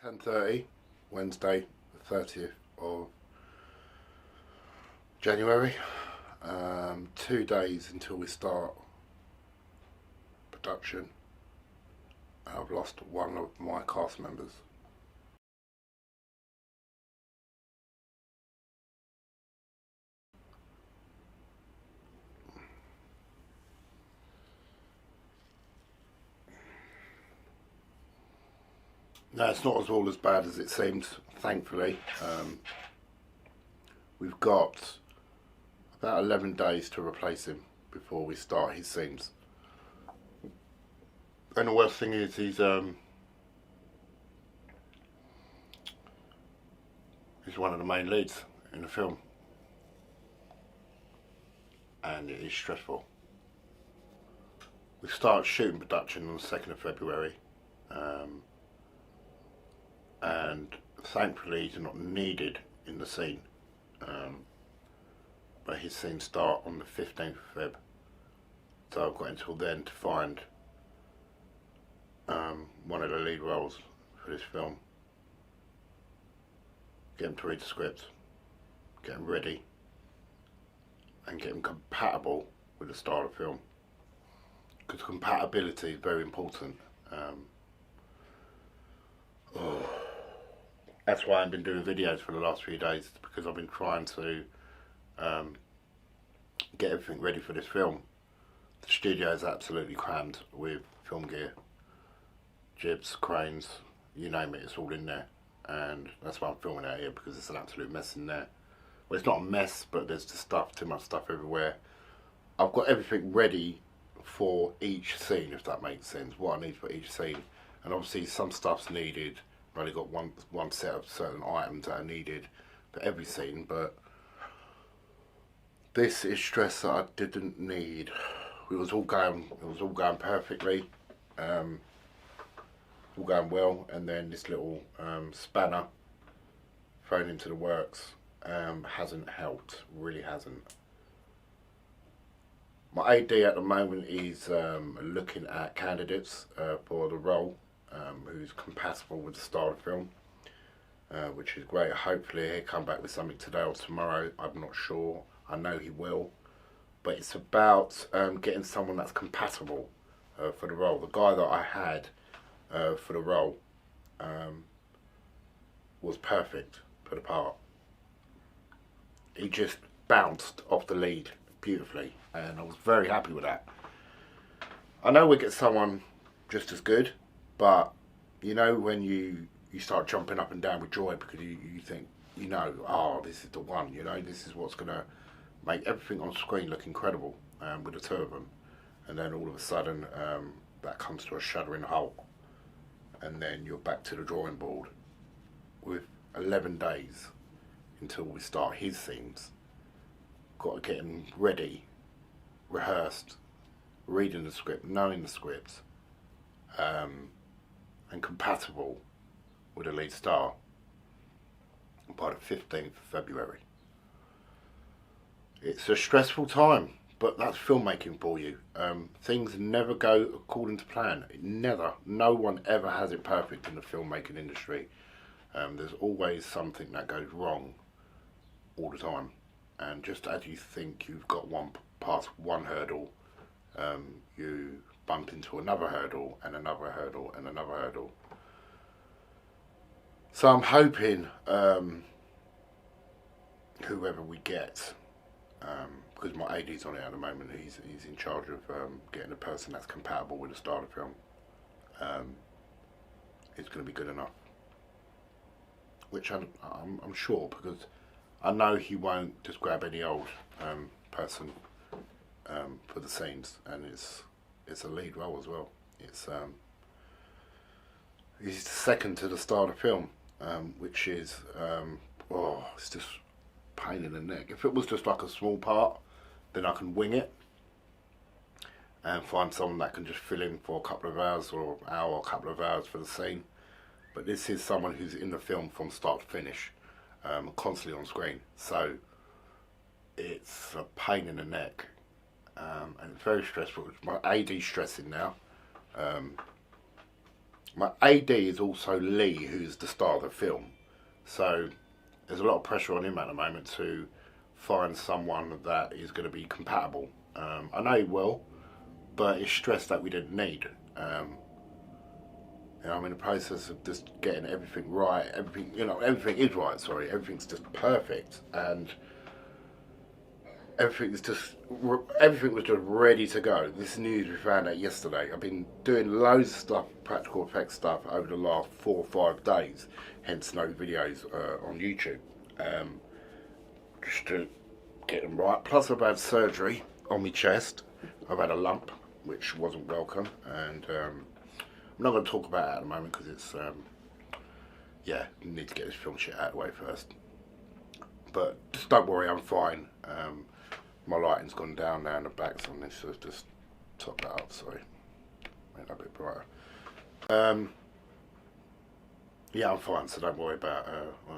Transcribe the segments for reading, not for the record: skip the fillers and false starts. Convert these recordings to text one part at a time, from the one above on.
10:30, Wednesday, the 30th of January. 2 days until we start production. I've lost one of my cast members. No, it's not as all as bad as it seems, thankfully. We've got about 11 days to replace him before we start his scenes. And the worst thing is he's one of the main leads in the film. And it is stressful. We start shooting production on the 2nd of February. And thankfully he's not needed in the scene. But his scenes start on the 15th of Feb. So I've got until then to find one of the lead roles for this film. Get him to read the script, get him ready, and get him compatible with the style of film. Because compatibility is very important. That's why I've been doing videos for the last few days, because I've been trying to get everything ready for this film. The studio is absolutely crammed with film gear, jibs, cranes, you name it, it's all in there. And that's why I'm filming out here, because it's an absolute mess in there. Well, it's not a mess, but there's just too much stuff everywhere. I've got everything ready for each scene, if that makes sense, what I need for each scene. And obviously some stuff's needed. I've only got one set of certain items that are needed for every scene, but this is stress that I didn't need. It was all going perfectly, all going well, and then this little spanner thrown into the works hasn't helped, really hasn't. My AD at the moment is looking at candidates for the role who's compatible with the style of film, which is great. Hopefully he'll come back with something today or tomorrow, I'm not sure. I know he will, but it's about getting someone that's compatible for the role. The guy that I had for the role was perfect for the part. He just bounced off the lead beautifully, and I was very happy with that. I know we get someone just as good, but you know when you start jumping up and down with joy because you think, oh, this is the one, this is what's going to make everything on screen look incredible with the two of them. And then all of a sudden that comes to a shuddering halt, and then you're back to the drawing board with 11 days until we start his scenes. Got to get him ready, rehearsed, reading the script, knowing the script, and compatible with the lead star by the 15th of February. It's a stressful time, but that's filmmaking for you. Things never go according to plan. Never. No one ever has it perfect in the filmmaking industry. There's always something that goes wrong all the time. And just as you think you've got past one hurdle, you bump into another hurdle and another hurdle and another hurdle. So I'm hoping whoever we get, because my AD's on it at the moment, he's in charge of getting a person that's compatible with the style of film. It's going to be good enough, which I'm sure, because I know he won't just grab any old person for the scenes, and it's a lead role as well. He's second to the style of film, which is it's just pain in the neck. If it was just like a small part, then I can wing it and find someone that can just fill in for a couple of hours or an hour or a couple of hours for the scene. But this is someone who's in the film from start to finish, constantly on screen. So it's a pain in the neck, and it's very stressful. My AD's stressing now. my AD is also Lee, who's the star of the film. So there's a lot of pressure on him at the moment to find someone that is going to be compatible. I know he will, but it's stress that we didn't need. I'm in the process of just getting everything right. Everything is right. Sorry, everything's just perfect, and everything was just ready to go. This news we found out yesterday. I've been doing loads of stuff, practical effects stuff, over the last 4 or 5 days. Hence, no videos on YouTube, just to get them right. Plus, I've had surgery on my chest. I've had a lump, which wasn't welcome, and I'm not going to talk about it at the moment because it's you need to get this film shit out of the way first. But just don't worry, I'm fine. My lighting's gone down now in the back, so I'm so just top that up. Sorry, make that a bit brighter. Yeah, I'm fine, so don't worry about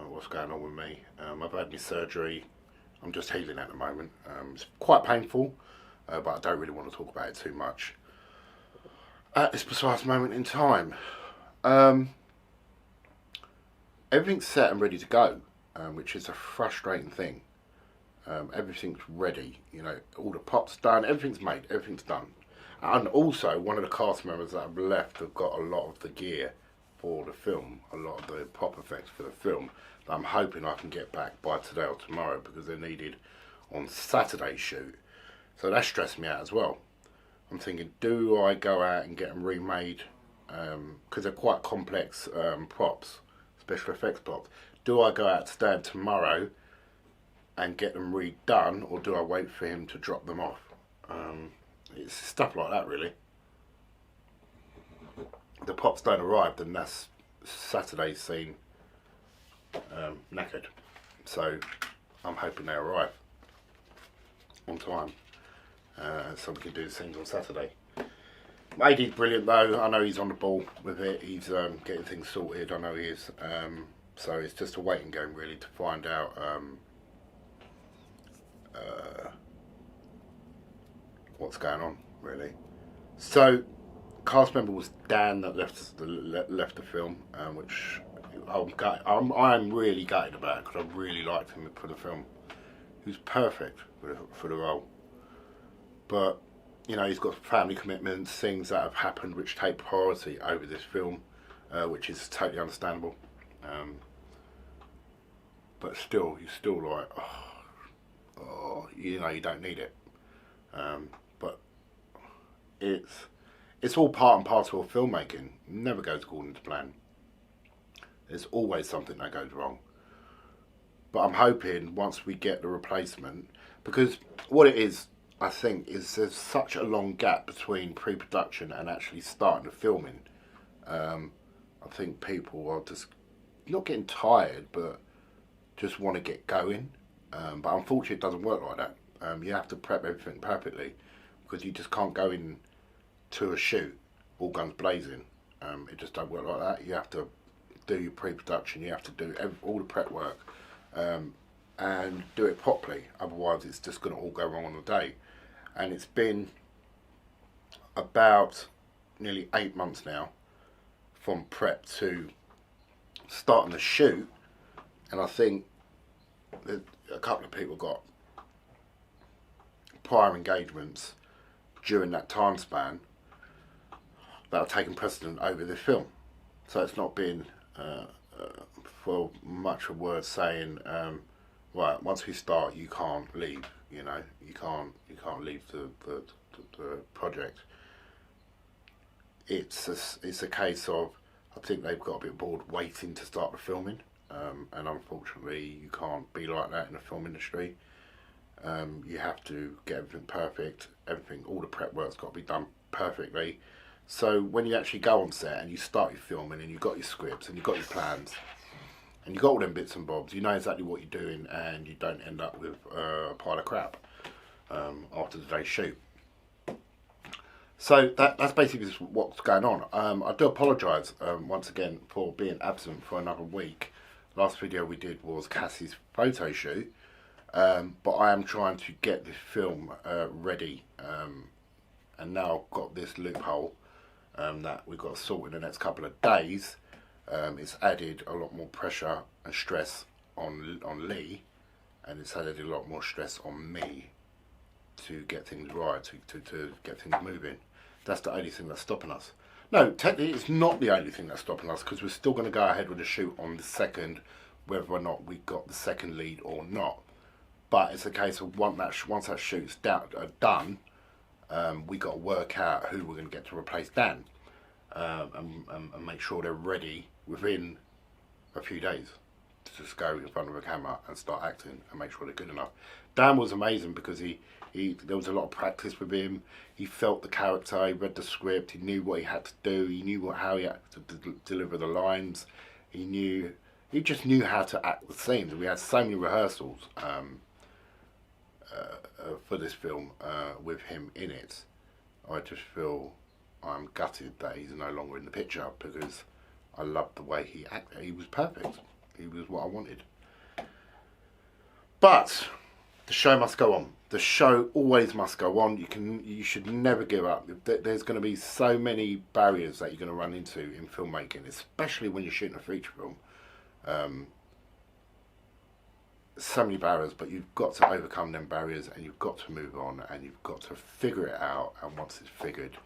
what's going on with me. I've had my surgery. I'm just healing at the moment. It's quite painful, but I don't really want to talk about it too much at this precise moment in time. Everything's set and ready to go, which is a frustrating thing. Everything's ready, all the props done, everything's made, everything's done. And also, one of the cast members that have left have got a lot of the gear for the film, a lot of the prop effects for the film, that I'm hoping I can get back by today or tomorrow, because they're needed on Saturday's shoot. So that stressed me out as well. I'm thinking, do I go out and get them remade, because they're quite complex props, special effects props. Do I go out today and tomorrow and get them redone, or do I wait for him to drop them off? It's stuff like that, really. The props don't arrive, then that's Saturday's scene knackered. So I'm hoping they arrive on time, so we can do the scenes on Saturday. AD's brilliant though. I know he's on the ball with it. He's getting things sorted. I know he is. So it's just a waiting game really to find out what's going on really. So cast member was Dan that left the film, which I'm really gutted about, because I really liked him for the film. He was perfect for the role, but he's got family commitments, things that have happened which take priority over this film, which is totally understandable. But still, you're still like, you don't need it. But it's all part and parcel of filmmaking. It never goes according to plan. There's always something that goes wrong. But I'm hoping once we get the replacement, because what it is, I think, is there's such a long gap between pre-production and actually starting the filming. I think people are just not getting tired, but just want to get going. But unfortunately, it doesn't work like that. You have to prep everything perfectly, because you just can't go in to a shoot all guns blazing. It just don't work like that. You have to do your pre-production. You have to do all the prep work, and do it properly. Otherwise, it's just going to all go wrong on the day. And it's been about nearly 8 months now from prep to starting the shoot, and I think that a couple of people got prior engagements during that time span that have taken precedent over this film. So it's not been for much of words saying, right, once we start, you can't leave. You can't leave the project. It's a case of, I think they've got a bit bored waiting to start the filming, and unfortunately you can't be like that in the film industry. You have to get everything perfect. All the prep work's got to be done perfectly. So when you actually go on set and you start your filming, and you've got your scripts and you've got your plans and you've got all them bits and bobs, you know exactly what you're doing, and you don't end up with a pile of crap after the day's shoot. So that's basically what's going on. I do apologise once again for being absent for another week. Last video we did was Cassie's photo shoot, but I am trying to get this film ready, and now I've got this loophole that we've got to sort in the next couple of days. It's added a lot more pressure and stress on Lee, and it's added a lot more stress on me to get things right, to get things moving. That's the only thing that's stopping us. No, technically it's not the only thing that's stopping us, because we're still going to go ahead with the shoot on the 2nd, whether or not we got the second lead or not. But it's a case of once that shoot's done, we got to work out who we're going to get to replace Dan, and make sure they're ready within a few days to just go in front of a camera and start acting and make sure they're good enough. Dan was amazing because there was a lot of practice with him. He felt the character, he read the script, he knew what he had to do, he knew how he had to deliver the lines, he just knew how to act the scenes. We had so many rehearsals for this film with him in it. I just feel I'm gutted that he's no longer in the picture, because I loved the way he acted. He was perfect. He was what I wanted. But the show must go on. The show always must go on. You should never give up. There's going to be so many barriers that you're going to run into in filmmaking, especially when you're shooting a feature film. So many barriers, but you've got to overcome them barriers, and you've got to move on, and you've got to figure it out. And once it's figured,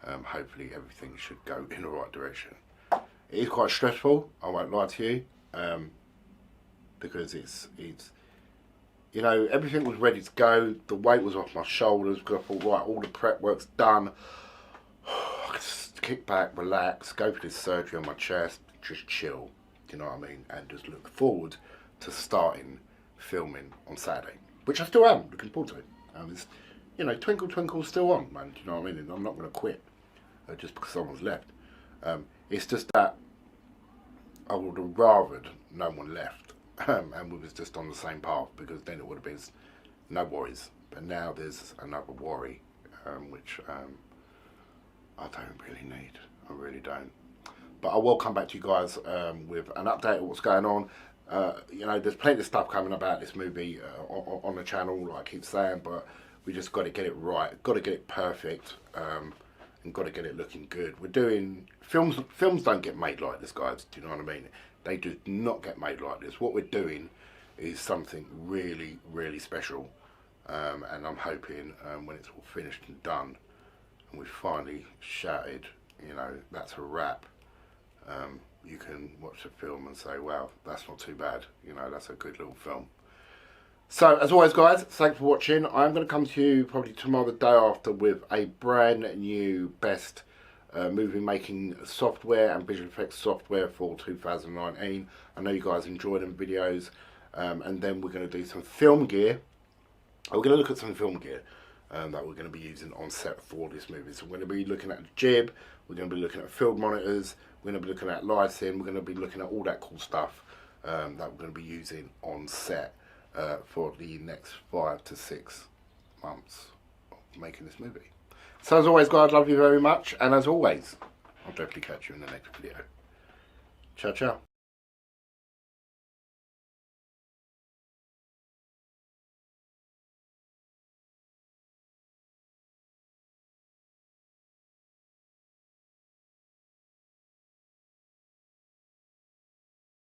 hopefully everything should go in the right direction. It is quite stressful, I won't lie to you, because it's you know, everything was ready to go. The weight was off my shoulders, because I thought, right, all the prep work's done. I could just kick back, relax, go for this surgery on my chest, just chill, do you know what I mean, and just look forward to starting filming on Saturday, which I still am looking forward to. It's, you know, Twinkle Twinkle's still on, man, do you know what I mean? And I'm not going to quit just because someone's left. It's just that I would have rathered no one left, and we was just on the same path, because then it would have been no worries. But now there's another worry, which I don't really need. I really don't. But I will come back to you guys with an update of what's going on. You know, there's plenty of stuff coming about this movie on the channel, like I keep saying, but we just got to get it right, got to get it perfect, and got to get it looking good. We're doing films don't get made like this, guys, do you know what I mean? They do not get made like this. What we're doing is something really, really special, and I'm hoping when it's all finished and done, and we've finally shouted, you know, that's a wrap, you can watch the film and say, wow, that's not too bad, you know, that's a good little film. So, as always, guys, thanks for watching. I'm going to come to you probably tomorrow, the day after, with a brand new best movie making software and visual effects software for 2019. I know you guys enjoy them videos, and then we're going to do some film gear. We're going to look at some film gear that we're going to be using on set for this movie. So we're going to be looking at the jib, we're going to be looking at field monitors, we're going to be looking at lighting, we're going to be looking at all that cool stuff that we're going to be using on set for the next 5 to 6 months of making this movie. So as always, guys, love you very much, and as always, I'll definitely catch you in the next video. Ciao, ciao.